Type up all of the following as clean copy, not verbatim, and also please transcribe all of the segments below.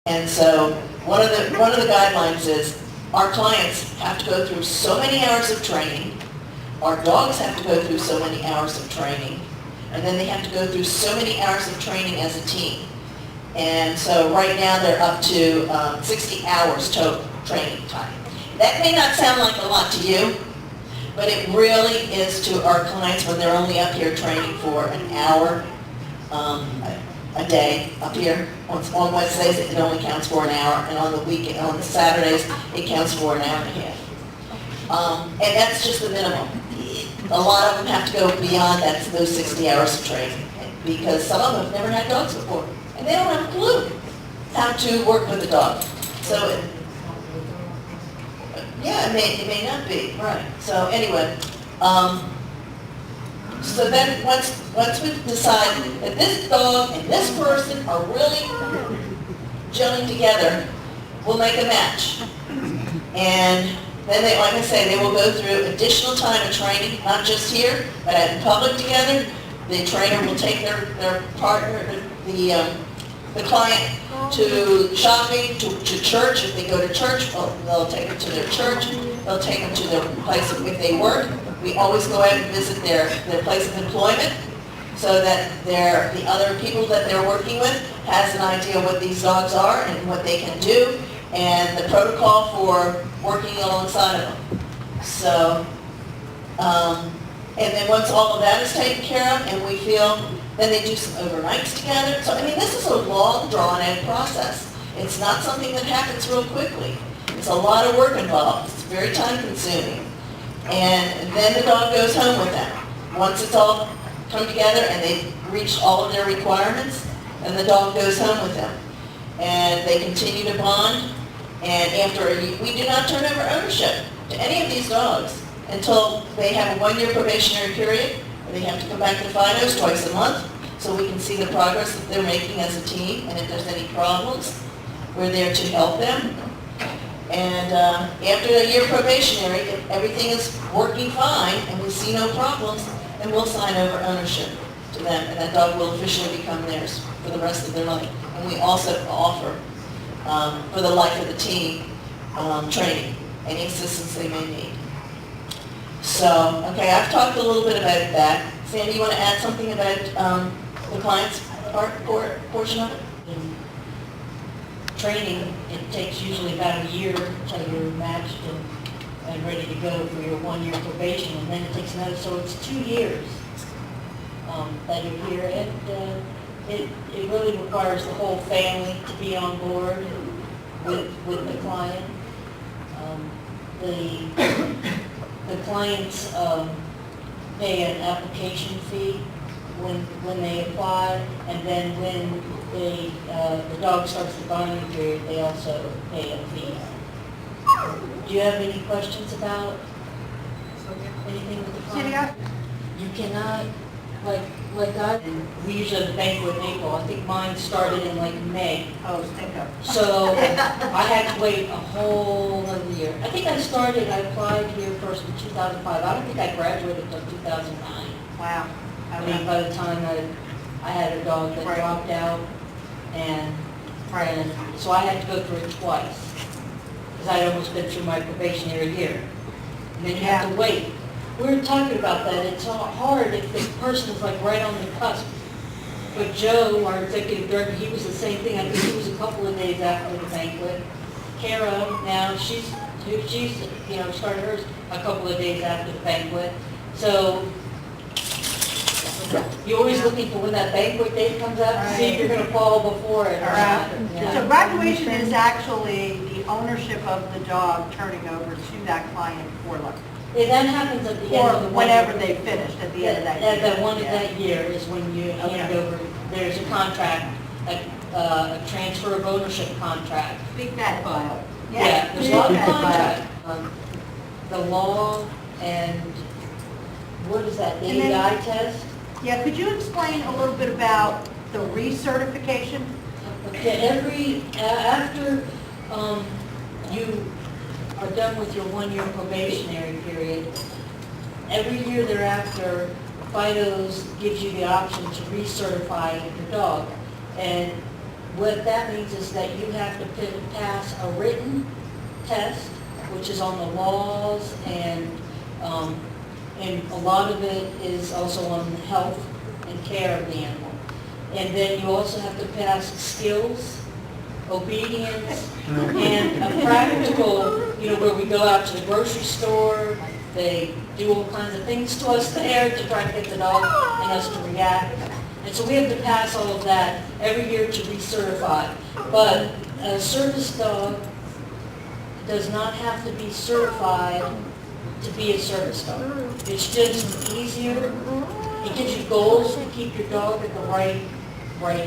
And so one of the guidelines is our clients have to go through so many hours of training, our dogs have to go through so many hours of training, and then they have to go through so many hours of training as a team. And so right now they're up to 60 hours total training time. That may not sound like a lot to you, but it really is to our clients when they're only up here training for an hour a day up here. On Wednesdays it only counts for an hour, and on the Saturdays it counts for an hour and a half. And that's just the minimum. A lot of them have to go beyond that, those 60 hours of training, because some of them have never had dogs before, and they don't have a clue how to work with a dog. So yeah, it may not be, right. So anyway, so then once we decide that this dog and this person are really gelling together, we'll make a match. And then they, like I say, they will go through additional time of training, not just here, but in public together. The trainer will take their partner, the client, to shopping, to church. If they go to church, they'll take them to their church. They'll take them to their place if they work. We always go out and visit their place of employment so that the other people that they're working with has an idea what these dogs are and what they can do and the protocol for working alongside of them. So, and then once all of that is taken care of and we feel, then they do some overnights together. So, I mean, this is a long, drawn-out process. It's not something that happens real quickly. It's a lot of work involved. It's very time-consuming. And then the dog goes home with them. Once it's all come together and they've reached all of their requirements, then the dog goes home with them. And they continue to bond. And after a year, we do not turn over ownership to any of these dogs until they have a 1-year probationary period, where they have to come back to Fidos twice a month, so we can see the progress that they're making as a team, and if there's any problems, we're there to help them. And after a year probationary, if everything is working fine and we see no problems, then we'll sign over ownership to them, and that dog will officially become theirs for the rest of their life. And we also offer, for the life of the team, training, any assistance they may need. So, okay, I've talked a little bit about that. Sandy, you want to add something about the client's portion of it? In training, it takes usually about a year until you're matched and ready to go for your 1-year probation, and then it takes another, so it's 2 years that you're here, and it really requires the whole family to be on board with the client. The clients pay an application fee when they apply, and then when the dog starts the bonding period, they also pay a fee. Do you have any questions about anything with the client? You cannot, we usually have the banquet in April. I think mine started in like May. Oh, think of. So I had to wait a whole other year. I think I applied here first in 2005. I don't think I graduated until 2009. Wow. I mean, by the time I had a dog that dropped out, and so I had to go through it twice, because I'd almost been through my probationary year. And then you have to wait. We were talking about that. It's hard if the person is like right on the cusp. But Joe, our executive director, he was the same thing. I think he was a couple of days after the banquet. Kara, now she's started hers a couple of days after the banquet. So you're always looking for when that banquet date comes out to see if you're going to fall before it. So graduation is actually the ownership of the dog turning over to that client for life. That happens at the end of the whenever they finished at the end of that year. At the one of that year is when you hand over, there's a contract, a transfer of ownership contract. Big fat file. Yeah, there's a lot of contract. The law and what is that, the ABI test? Yeah, could you explain a little bit about the recertification? Okay, after you are done with your 1-year probationary period, every year thereafter, Fidos gives you the option to recertify your dog. And what that means is that you have to pass a written test, which is on the laws, and a lot of it is also on the health and care of the animal. And then you also have to pass skills, obedience, and a practical, where we go out to the grocery store, they do all kinds of things to us there to try to get the dog and us to react. And so we have to pass all of that every year to recertify. But a service dog does not have to be certified to be a service dog. It's just easier. It gives you goals to keep your dog at the right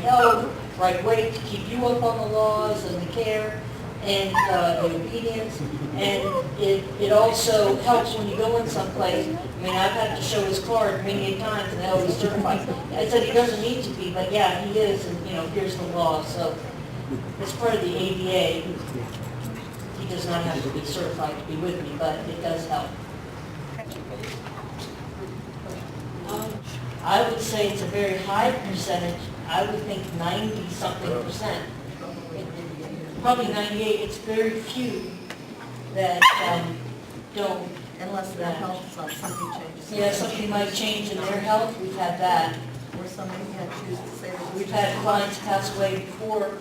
health, right weight, to keep you up on the laws and the care and the obedience. And it also helps when you go in someplace. I mean, I've had to show his card many times and he's certified. I said he doesn't need to be, but yeah, he is, and here's the law. So it's part of the ADA. He does not have to be certified to be with me, but it does help. I would say it's a very high percentage. I would think 90-something%. Probably 98. It's very few that don't. Unless their health, something changes. Yeah, something might change in their health. We've had that. Or somebody had choose to say that. We've had clients pass away before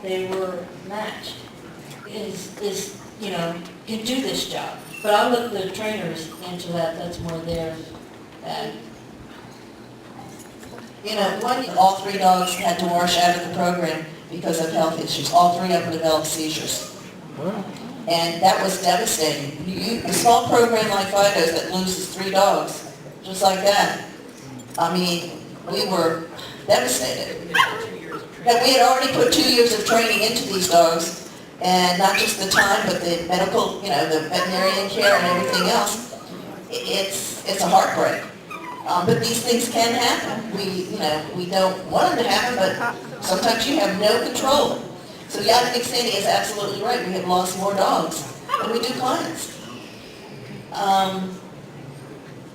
they were matched. Can do this job. But I'll let the trainers answer that. That's more their bag. All 3 dogs had to wash out of the program because of health issues. All 3 of them developed seizures. And that was devastating. A small program like Fidos that loses 3 dogs, just like that. I mean, we were devastated. That we had already put 2 years of training into these dogs, and not just the time, but the medical, the veterinarian care and everything else. It's a heartbreak. But these things can happen. We don't want them to happen, but sometimes you have no control. So Yannick Sandy is absolutely right. We have lost more dogs than we do clients.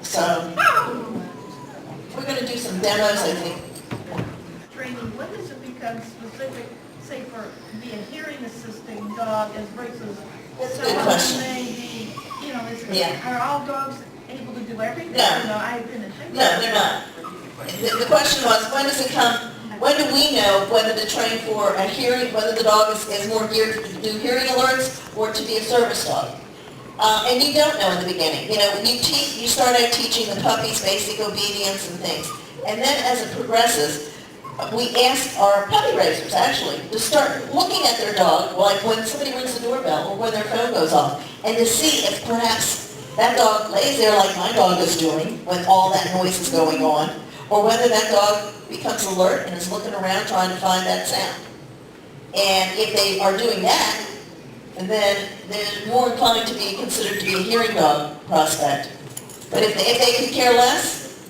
So we're going to do some demos, I think. Training, when does it become specific, say for the hearing assisting dog as versus That's a good question. maybe, Yeah. are all dogs able to do everything? No. I've been a No, they're not. The question was, when does it come, when do we know whether to train for a hearing, whether the dog is more geared to do hearing alerts or to be a service dog? And you don't know in the beginning. You start out teaching the puppies basic obedience and things. And then as it progresses, we ask our puppy raisers, actually, to start looking at their dog, like when somebody rings the doorbell or when their phone goes off, and to see if perhaps that dog lays there like my dog is doing when all that noise is going on, or whether that dog becomes alert and is looking around trying to find that sound. And if they are doing that, then they're more inclined to be considered to be a hearing dog prospect. But if they could care less,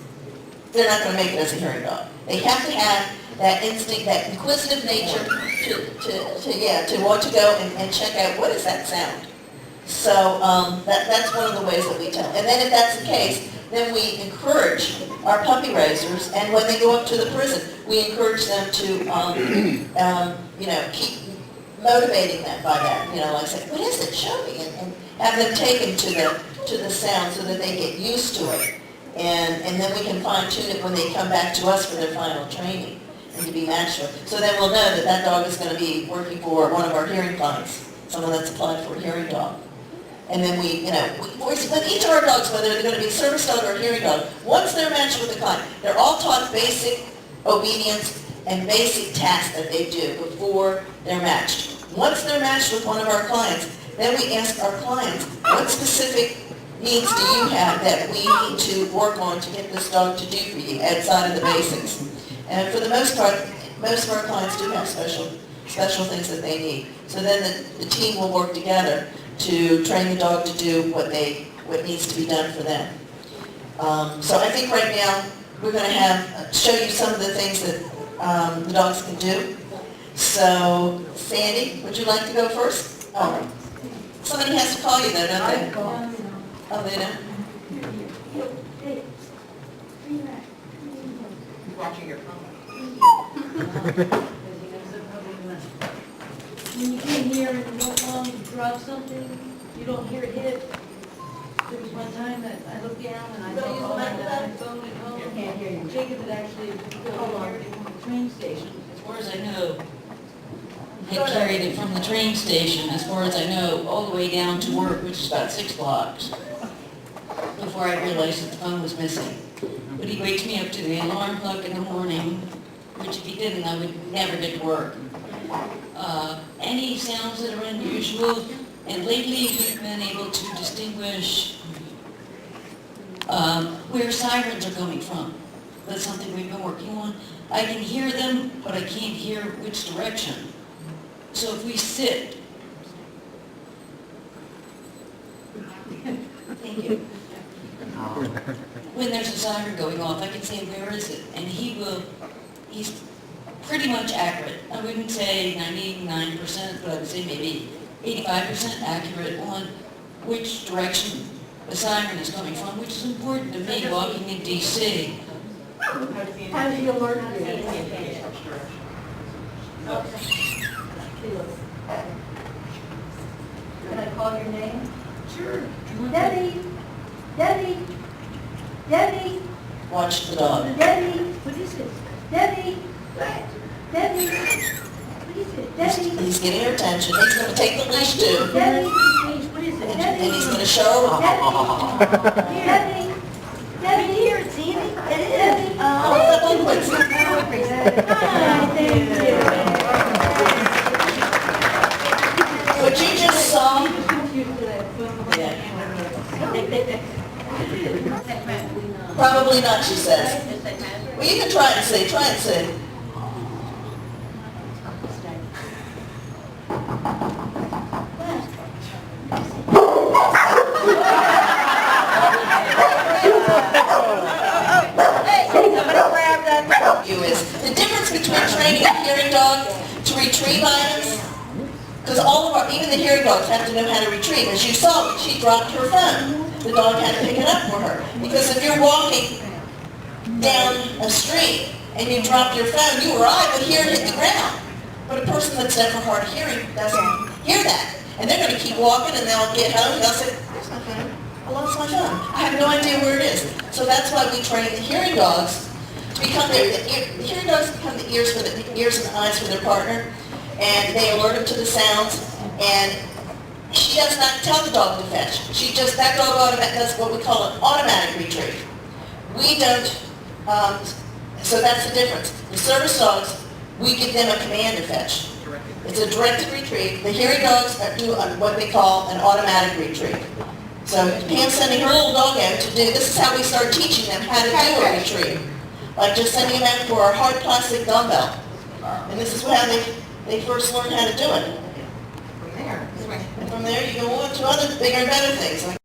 they're not going to make it as a hearing dog. They have to have that instinct, that inquisitive nature to want to go and check out what is that sound. So that's one of the ways that we tell. And then if that's the case, then we encourage our puppy raisers, and when they go up to the prison, we encourage them to, keep motivating them by that. Like say, what is it? Show me, and have them taken to the sound so that they get used to it, and then we can fine tune it when they come back to us for their final training and to be matched with. So then we'll know that that dog is going to be working for one of our hearing clients, someone that's applied for a hearing dog. And then with each of our dogs, whether they're going to be a service dog or a hearing dog, once they're matched with the client, they're all taught basic obedience and basic tasks that they do before they're matched. Once they're matched with one of our clients, then we ask our clients, what specific needs do you have that we need to work on to get this dog to do for you outside of the basics? And for the most part, most of our clients do have special things that they need. So then the team will work together to train the dog to do what needs to be done for them. So I think right now we're going to show you some of the things that the dogs can do. So Sandy, would you like to go first? Oh, somebody has to call you though, don't they? Oh, they don't? Watching your phone. drop something, you don't hear it hit. There was one time that I looked down and I Don't use the thought, oh my microphone? God, my phone at home. Can't hear you. Jacob had actually carried it from the train station. As far as I know, had carried it from the train station, as far as I know, all the way down to work, which is about 6 blocks, before I realized that the phone was missing. But he wakes me up to the alarm clock in the morning, which if he didn't, I would never get to work. Any sounds that are unusual, and lately we've been able to distinguish where sirens are coming from. That's something we've been working on. I can hear them, but I can't hear which direction. So if we sit, thank you. When there's a siren going off, I can say, where is it? And he's pretty much accurate. I wouldn't say 99%, but I would say maybe 85% accurate on which direction the siren is coming from, which is important to me walking in DC. How does he alert you? Can I call your name? Sure. Debbie, Debbie, Debbie, Watch the dog. Debbie, what is it? Debbie, Debbie, what is it? Debbie, He's getting her attention. He's going to take the leash too. Debbie, what is it? And he's going to show her. Debbie, Debbie, Debbie, here, it's Evie. It is. Debbie. Oh, Hi, thank you. What you just saw, probably not, she says. Well, you can try and see. You is the difference between training a hearing dog to retrieve items, because even the hearing dogs have to know how to retrieve. As you saw, when she dropped her phone, the dog had to pick it up for her. Because if you're walking down a street and you drop your phone, you or I would hear it hit the ground. But a person that's deaf or hard of hearing doesn't hear that. And they're going to keep walking and they'll get home and they'll say, "Where's my phone? I lost my phone. I have no idea where it is." So that's why we train the hearing dogs to become the hearing dogs become the ears and eyes for their partner, and they alert them to the sounds. And she does not tell the dog to fetch. That dog does what we call an automatic retrieve. We don't. So that's the difference. The service dogs, we give them a command to fetch. It's a directed retrieve. The hearing dogs do what they call an automatic retrieve. So Pam's sending her little dog out to do. This is how we start teaching them how to do a retrieve. Like just sending them out for a hard plastic dumbbell. And this is how they first learn how to do it. And from there you go on to other bigger and better things.